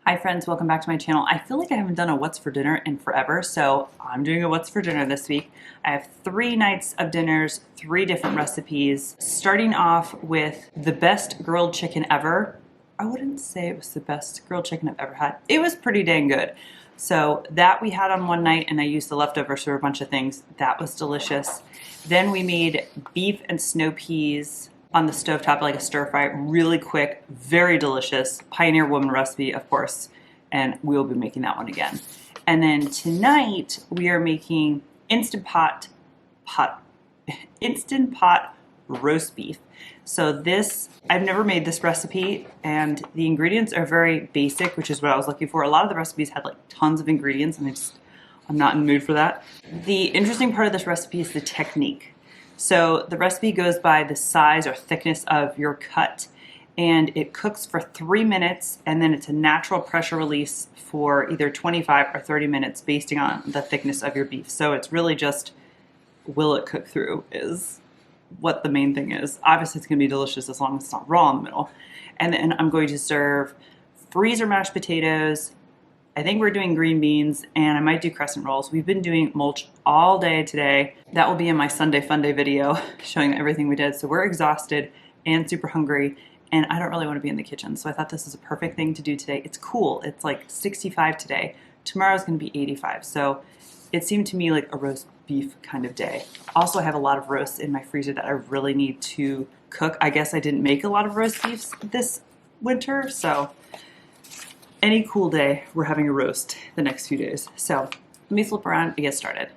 Hi friends, welcome back to my channel. I feel like I haven't done a what's for dinner in forever, so I'm doing a what's for dinner this week. I have 3 nights of dinners, 3 different recipes, starting off with the best grilled chicken ever. I wouldn't say it was the best grilled chicken I've ever had. It was pretty dang good. So that we had on one night, and I used the leftovers for a bunch of things. That was delicious. Then we made beef and snow peas on the stovetop, like a stir fry, really quick, very delicious. Pioneer Woman recipe, of course, and we'll be making that one again. And then tonight we are making instant pot roast beef. So this, I've never made this recipe, and the ingredients are very basic, which is what I was looking for. A lot of the recipes had like tons of ingredients, and I'm not in the mood for that. The interesting part of this recipe is the technique. So the recipe goes by the size or thickness of your cut, and it cooks for 3 minutes, and then it's a natural pressure release for either 25 or 30 minutes based on the thickness of your beef. So it's really just, will it cook through is what the main thing is. Obviously it's going to be delicious as long as it's not raw in the middle. And then I'm going to serve freezer mashed potatoes. I think we're doing green beans, and I might do crescent rolls. We've been doing mulch all day today. That will be in my Sunday Fun Day video showing everything we did. So we're exhausted and super hungry, and I don't really want to be in the kitchen. So I thought this is a perfect thing to do today. It's cool. It's like 65 today. Tomorrow's going to be 85. So it seemed to me like a roast beef kind of day. Also, I have a lot of roasts in my freezer that I really need to cook. I guess I didn't make a lot of roast beefs this winter, so any cool day, we're having a roast the next few days. So let me flip around and get started.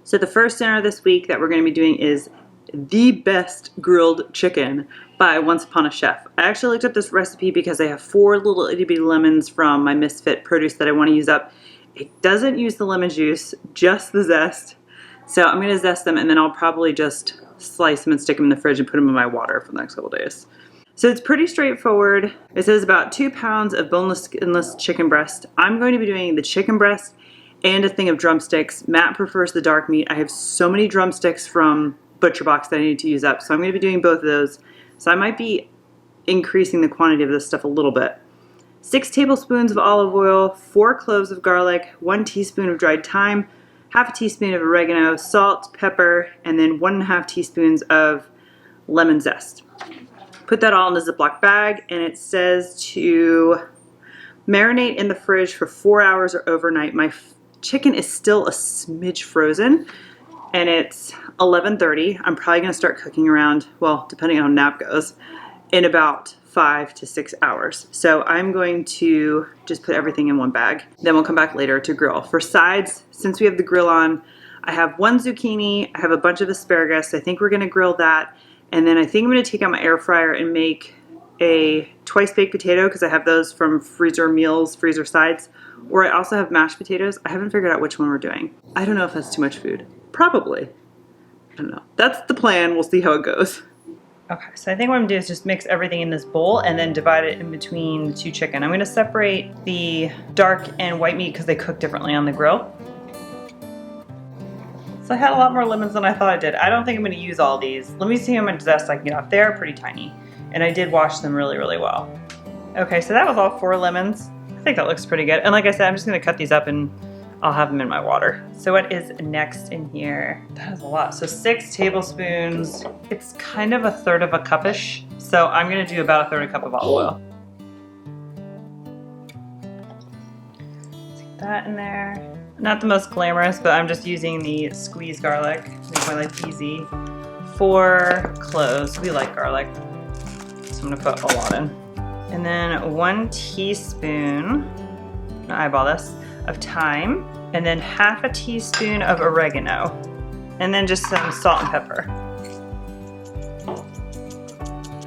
So the first dinner this week that we're going to be doing is the best grilled chicken by Once Upon a Chef. I actually looked up this recipe because I have 4 little itty bitty lemons from my Misfit produce that I want to use up. It doesn't use the lemon juice, just the zest. So I'm going to zest them, and then I'll probably just slice them and stick them in the fridge and put them in my water for the next couple days. So it's pretty straightforward. It says about 2 pounds of boneless, skinless chicken breast. I'm going to be doing the chicken breast and a thing of drumsticks. Matt prefers the dark meat. I have so many drumsticks from Butcher Box that I need to use up, so I'm going to be doing both of those. So I might be increasing the quantity of this stuff a little bit. 6 tablespoons of olive oil, 4 cloves of garlic, 1 teaspoon of dried thyme, half a teaspoon of oregano, salt, pepper, and then 1.5 teaspoons of lemon zest. Put that all in a Ziploc bag, and it says to marinate in the fridge for 4 hours or overnight. My chicken is still a smidge frozen, and it's 11:30. I'm probably going to start cooking around, well, depending on how nap goes, in about 5 to 6 hours. So I'm going to just put everything in one bag. Then we'll come back later to grill. For sides, since we have the grill on, I have 1 zucchini, I have a bunch of asparagus. I think we're going to grill that. And then I think I'm going to take out my air fryer and make a twice baked potato, because I have those from freezer meals, freezer sides. Or I also have mashed potatoes. I haven't figured out which one we're doing. I don't know if that's too much food. Probably. I don't know. That's the plan. We'll see how it goes. Okay, so I think what I'm going to do is just mix everything in this bowl and then divide it in between the 2 chicken. I'm going to separate the dark and white meat because they cook differently on the grill. So I had a lot more lemons than I thought I did. I don't think I'm going to use all these. Let me see how much zest I can get off. They're pretty tiny, and I did wash them really, really well. Okay, so that was all 4 lemons. I think that looks pretty good. And like I said, I'm just going to cut these up and I'll have them in my water. So what is next in here? That is a lot. So 6 tablespoons. It's kind of 1/3 cup-ish. So I'm going to do about 1/3 cup of olive oil. Stick that in there. Not the most glamorous, but I'm just using the squeezed garlic to make my life easy. 4 cloves. We like garlic, so I'm gonna put a lot in. And then 1 teaspoon, I'm gonna eyeball this, of thyme, and then half a teaspoon of oregano, and then just some salt and pepper.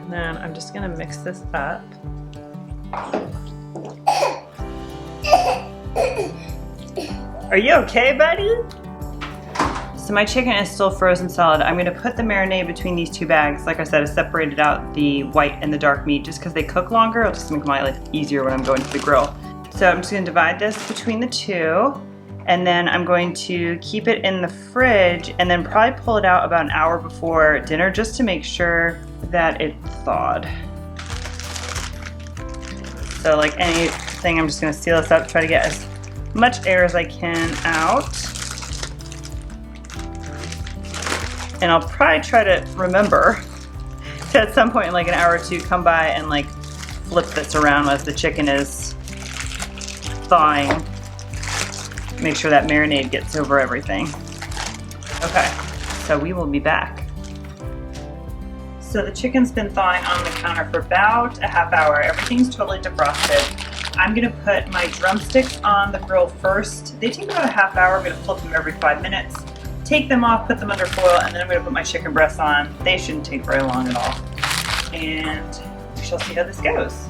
And then I'm just gonna mix this up. Are you okay, buddy? So my chicken is still frozen solid. I'm gonna put the marinade between these 2 bags. Like I said, I separated out the white and the dark meat just because they cook longer. It'll just make my life easier when I'm going to the grill. So I'm just gonna divide this between the 2, and then I'm going to keep it in the fridge and then probably pull it out about an hour before dinner just to make sure that it thawed. So like any thing. I'm just gonna seal this up, try to get as much air as I can out. And I'll probably try to remember to at some point in like an hour or two come by and like flip this around as the chicken is thawing. Make sure that marinade gets over everything. Okay, so we will be back. So the chicken's been thawing on the counter for about a half hour. Everything's totally defrosted. I'm gonna put my drumsticks on the grill first. They take about a half hour. I'm gonna flip them every 5 minutes. Take them off, put them under foil, and then I'm gonna put my chicken breasts on. They shouldn't take very long at all. And we shall see how this goes.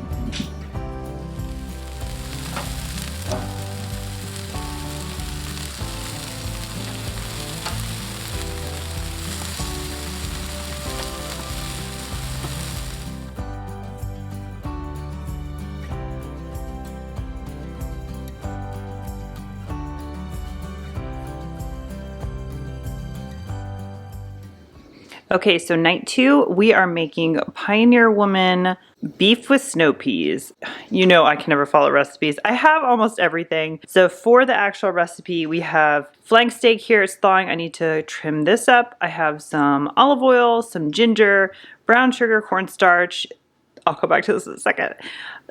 Okay, so night 2, we are making Pioneer Woman beef with snow peas. You know I can never follow recipes. I have almost everything. So for the actual recipe, we have flank steak here. It's thawing. I need to trim this up. I have some olive oil, some ginger, brown sugar, cornstarch. I'll go back to this in a second.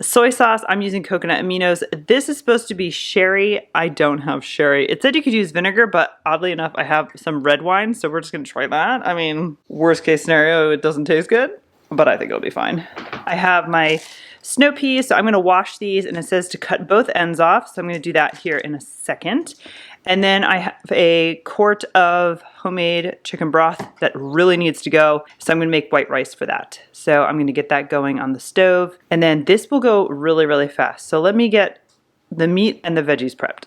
Soy sauce, I'm using coconut aminos. This is supposed to be sherry. I don't have sherry. It said you could use vinegar, but oddly enough, I have some red wine, so we're just gonna try that. I mean, worst case scenario, it doesn't taste good, but I think it'll be fine. I have my snow peas, so I'm gonna wash these, and it says to cut both ends off, so I'm gonna do that here in a second. And then I have a quart of homemade chicken broth that really needs to go. So I'm gonna make white rice for that. So I'm gonna get that going on the stove. And then this will go really, really fast. So let me get the meat and the veggies prepped.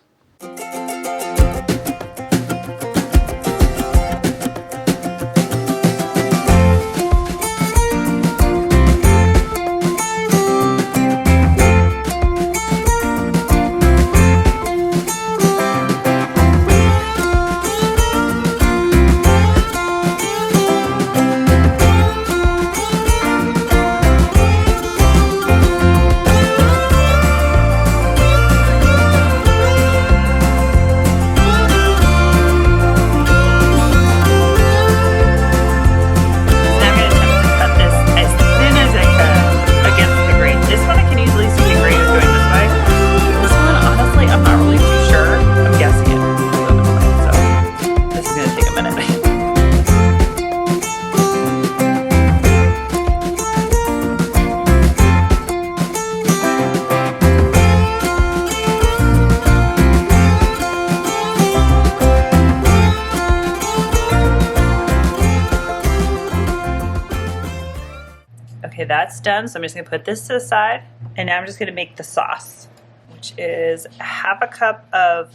Okay, that's done. So I'm just gonna put this to the side, and now I'm just gonna make the sauce, which is half a cup of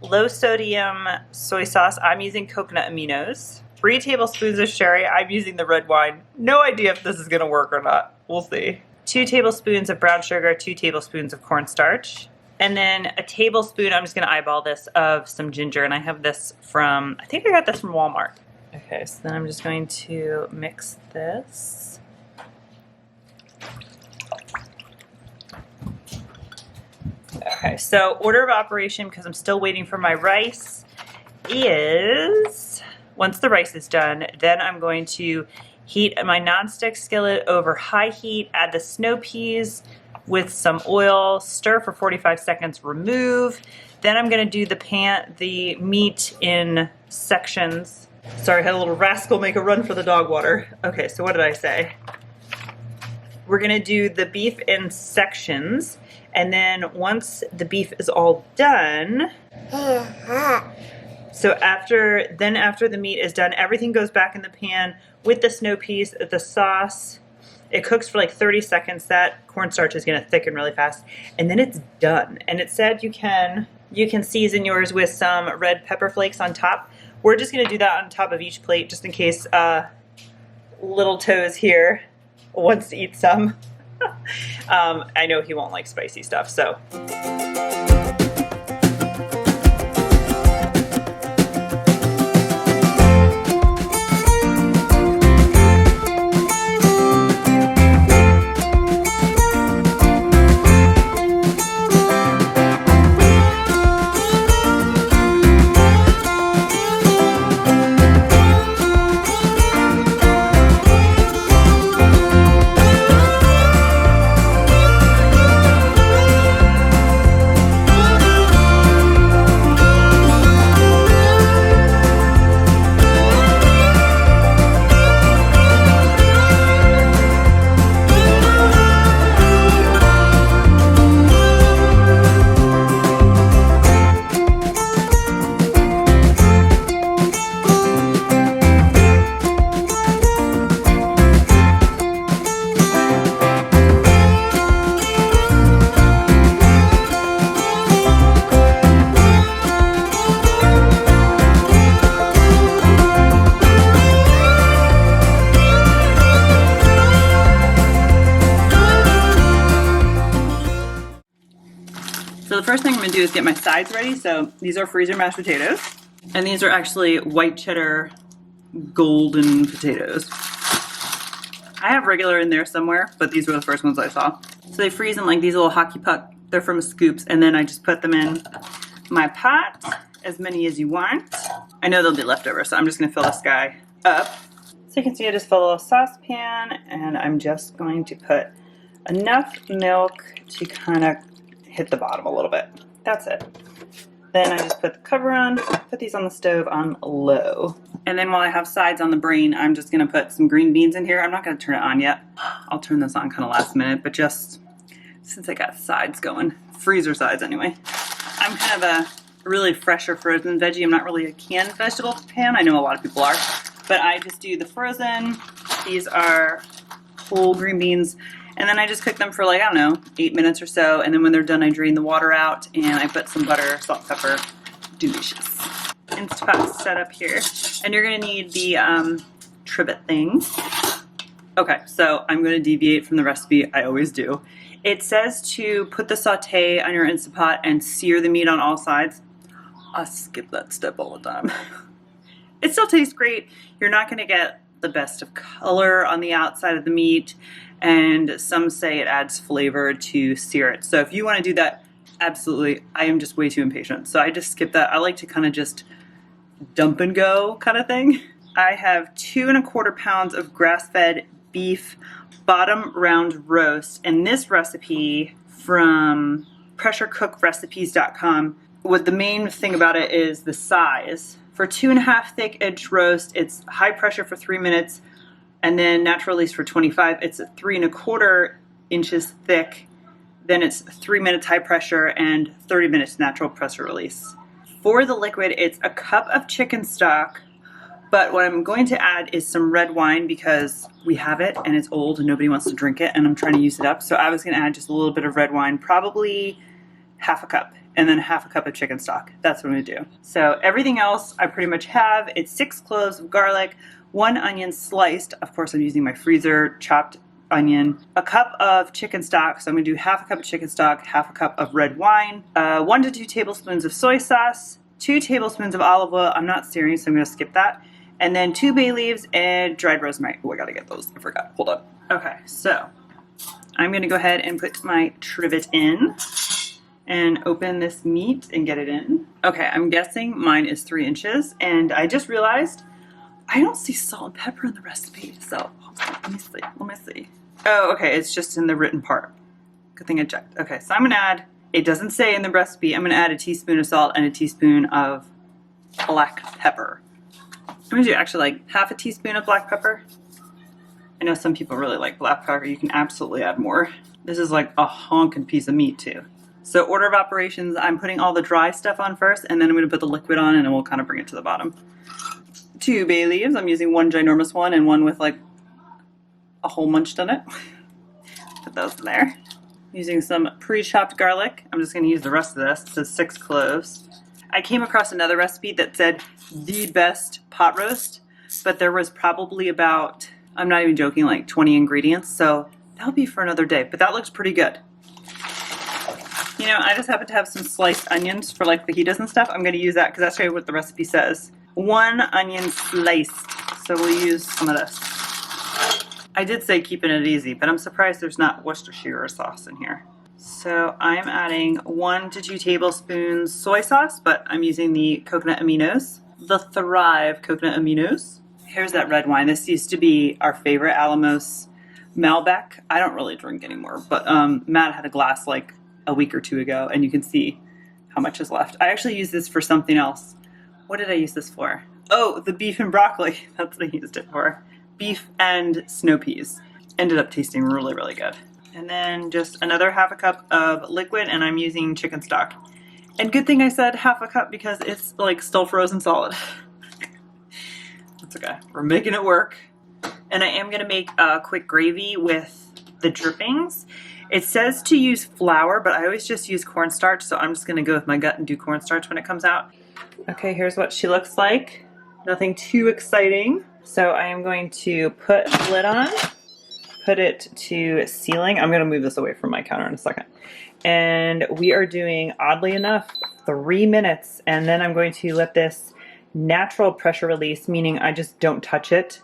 low sodium soy sauce. I'm using coconut aminos. 3 tablespoons of sherry. I'm using the red wine. No idea if this is gonna work or not. We'll see. 2 tablespoons of brown sugar, 2 tablespoons of cornstarch. And then a tablespoon, I'm just gonna eyeball this, of some ginger. And I have this from, I think I got this from Walmart. Okay, so then I'm just going to mix this. Okay, so order of operation, because I'm still waiting for my rice, is once the rice is done, then I'm going to heat my nonstick skillet over high heat, add the snow peas with some oil, stir for 45 seconds, remove. Then I'm going to do the meat in sections. Sorry, I had a little rascal make a run for the dog water. Okay, so what did I say? We're going to do the beef in sections. And then once the beef is all done, so after the meat is done, everything goes back in the pan with the snow peas, the sauce. It cooks for like 30 seconds. That cornstarch is gonna thicken really fast, and then it's done. And it said you can season yours with some red pepper flakes on top. We're just gonna do that on top of each plate, just in case Little Toes here wants to eat some. I know he won't like spicy stuff, so. So the first thing I'm gonna do is get my sides ready. So these are freezer mashed potatoes. And these are actually white cheddar golden potatoes. I have regular in there somewhere, but these were the first ones I saw. So they freeze in like these little hockey puck. They're from Scoops. And then I just put them in my pot, as many as you want. I know they'll be leftover, so I'm just gonna fill this guy up. So you can see I just fill a little saucepan, and I'm just going to put enough milk to kind of hit the bottom a little bit. That's it. Then I just put the cover on, put these on the stove on low. And then while I have sides on the brain, I'm just gonna put some green beans in here. I'm not gonna turn it on yet. I'll turn this on kind of last minute, but just since I got sides going, freezer sides anyway. I'm kind of a really fresh or frozen veggie. I'm not really a canned vegetable fan. I know a lot of people are, but I just do the frozen. These are whole green beans. And then I just cook them for like, I don't know, 8 minutes or so. And then when they're done, I drain the water out and I put some butter, salt, pepper. Delicious. Instapot set up here. And you're gonna need the trivet thing. Okay, so I'm gonna deviate from the recipe, I always do. It says to put the saute on your Instapot and sear the meat on all sides. I skip that step all the time. It still tastes great. You're not gonna get the best of color on the outside of the meat, and some say it adds flavor to sear it. So if you want to do that, absolutely. I am just way too impatient, so I just skip that. I like to kind of just dump and go kind of thing. I have 2 1/4 pounds of grass-fed beef bottom round roast, and this recipe from pressurecookrecipes.com, what the main thing about it is the size. For 2 1/2 thick inch roast, it's high pressure for 3 minutes, and then natural release for 25. It's 3 1/4 inches thick. Then it's 3 minutes high pressure and 30 minutes natural pressure release. For the liquid, it's a cup of chicken stock, but what I'm going to add is some red wine because we have it and it's old and nobody wants to drink it and I'm trying to use it up. So I was going to add just a little bit of red wine, probably half a cup. And then half a cup of chicken stock. That's what I'm gonna do. So everything else I pretty much have. It's 6 cloves of garlic, 1 onion sliced. Of course, I'm using my freezer chopped onion. A cup of chicken stock. So I'm gonna do half a cup of chicken stock, half a cup of red wine, 1 to 2 tablespoons of soy sauce, 2 tablespoons of olive oil. I'm not searing, so I'm gonna skip that. And then 2 bay leaves and dried rosemary. Oh, I gotta get those. I forgot. Hold on. Okay, so I'm gonna go ahead and put my trivet in and open this meat and get it in. Okay, I'm guessing mine is 3 inches, and I just realized I don't see salt and pepper in the recipe, so let me see. Oh, okay, it's just in the written part. Good thing I checked. Okay, so I'm gonna add, it doesn't say in the recipe, I'm gonna add a teaspoon of salt and a teaspoon of black pepper. I'm gonna do actually like half a teaspoon of black pepper. I know some people really like black pepper. You can absolutely add more. This is like a honking piece of meat too. So order of operations, I'm putting all the dry stuff on first, and then I'm going to put the liquid on, and then we'll kind of bring it to the bottom. 2 bay leaves. I'm using 1 ginormous one and 1 with like a hole munched in it. Put those in there. Using some pre-chopped garlic. I'm just going to use the rest of this. It says 6 cloves. I came across another recipe that said the best pot roast, but there was probably about, I'm not even joking, like 20 ingredients. So that'll be for another day, but that looks pretty good. You know, I just happen to have some sliced onions for like fajitas and stuff. I'm going to use that because that's really what the recipe says. 1 onion sliced. So we'll use some of this. I did say keeping it easy, but I'm surprised there's not Worcestershire sauce in here. So I'm adding 1 to 2 tablespoons soy sauce, but I'm using the coconut aminos. The Thrive coconut aminos. Here's that red wine. This used to be our favorite Alamos Malbec. I don't really drink anymore, but Matt had a glass like a week or 2 ago, and you can see how much is left. I actually used this for something else. What did I use this for? Oh, the beef and broccoli. That's what I used it for. Beef and snow peas. Ended up tasting really, really good. And then just another half a cup of liquid, and I'm using chicken stock. And good thing I said half a cup because it's like still frozen solid. That's okay. We're making it work. And I am gonna make a quick gravy with the drippings. It says to use flour, but I always just use cornstarch, so I'm just gonna go with my gut and do cornstarch when it comes out. Okay, here's what she looks like. Nothing too exciting. So I am going to put the lid on, put it to sealing. I'm gonna move this away from my counter in a second. And we are doing, oddly enough, 3 minutes. And then I'm going to let this natural pressure release, meaning I just don't touch it,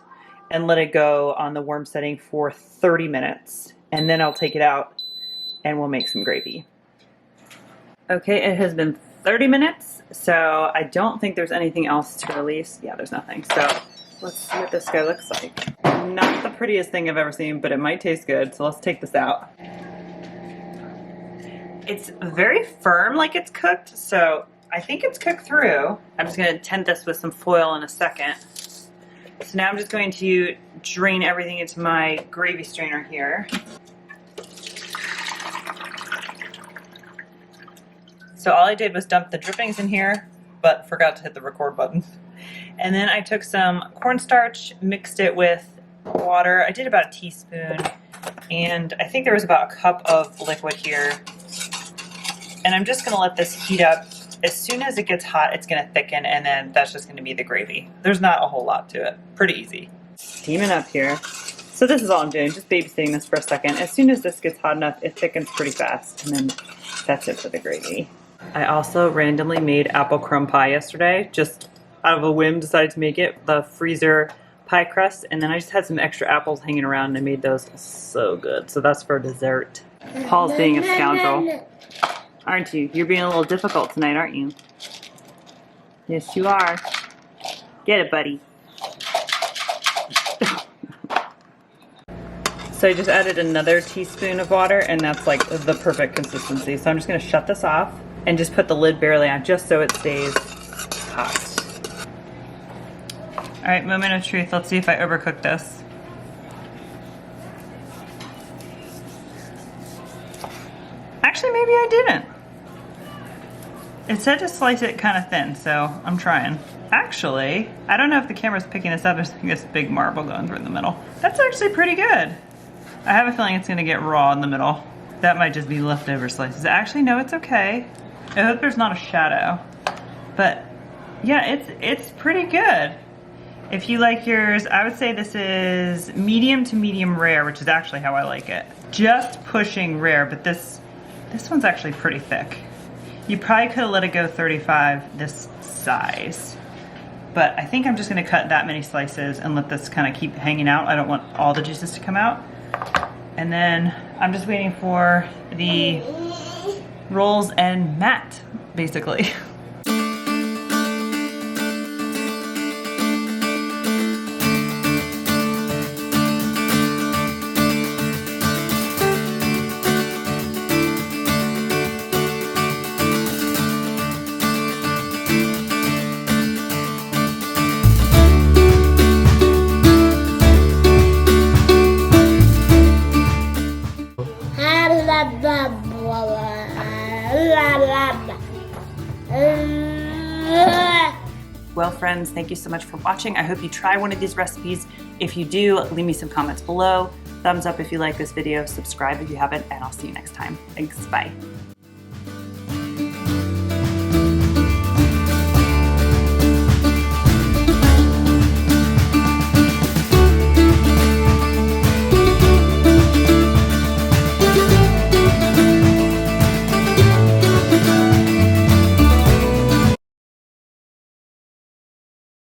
and let it go on the warm setting for 30 minutes. And then I'll take it out and we'll make some gravy. Okay, it has been 30 minutes, so I don't think there's anything else to release. Yeah, there's nothing. So let's see what this guy looks like. Not the prettiest thing I've ever seen, but it might taste good. So let's take this out. It's very firm, like it's cooked, so I think it's cooked through. I'm just gonna tent this with some foil in a second. So now I'm just going to drain everything into my gravy strainer here. So all I did was dump the drippings in here, but forgot to hit the record button. And then I took some cornstarch, mixed it with water. I did about a teaspoon, and I think there was about a cup of liquid here. And I'm just gonna let this heat up. As soon as it gets hot, it's gonna thicken, and then that's just gonna be the gravy. There's not a whole lot to it. Pretty easy. Steaming up here. So this is all I'm doing, just babysitting this for a second. As soon as this gets hot enough, it thickens pretty fast, and then that's it for the gravy. I also randomly made apple crumb pie yesterday, just out of a whim decided to make it, the freezer pie crust, and then I just had some extra apples hanging around and I made those so good. So that's for dessert. Paul's being a scoundrel. Aren't you? You're being a little difficult tonight, aren't you? Yes, you are. Get it, buddy. So I just added another teaspoon of water, and that's like the perfect consistency. So I'm just gonna shut this off and just put the lid barely on, just so it stays hot. All right, moment of truth. Let's see if I overcooked this. Actually, maybe I didn't. It said to slice it kind of thin, so I'm trying. Actually, I don't know if the camera's picking this up. There's like this big marble going through the middle. That's actually pretty good. I have a feeling it's gonna get raw in the middle. That might just be leftover slices. Actually, no, it's okay. I hope there's not a shadow. But yeah, it's pretty good. If you like yours, I would say this is medium to medium rare, which is actually how I like it. Just pushing rare, but this one's actually pretty thick. You probably could have let it go 35 this size. But I think I'm just gonna cut that many slices and let this kind of keep hanging out. I don't want all the juices to come out. And then I'm just waiting for the rolls and mat, basically. Well, friends, thank you so much for watching. I hope you try one of these recipes. If you do, leave me some comments below. Thumbs up if you like this video, subscribe if you haven't, and I'll see you next time. Thanks, bye.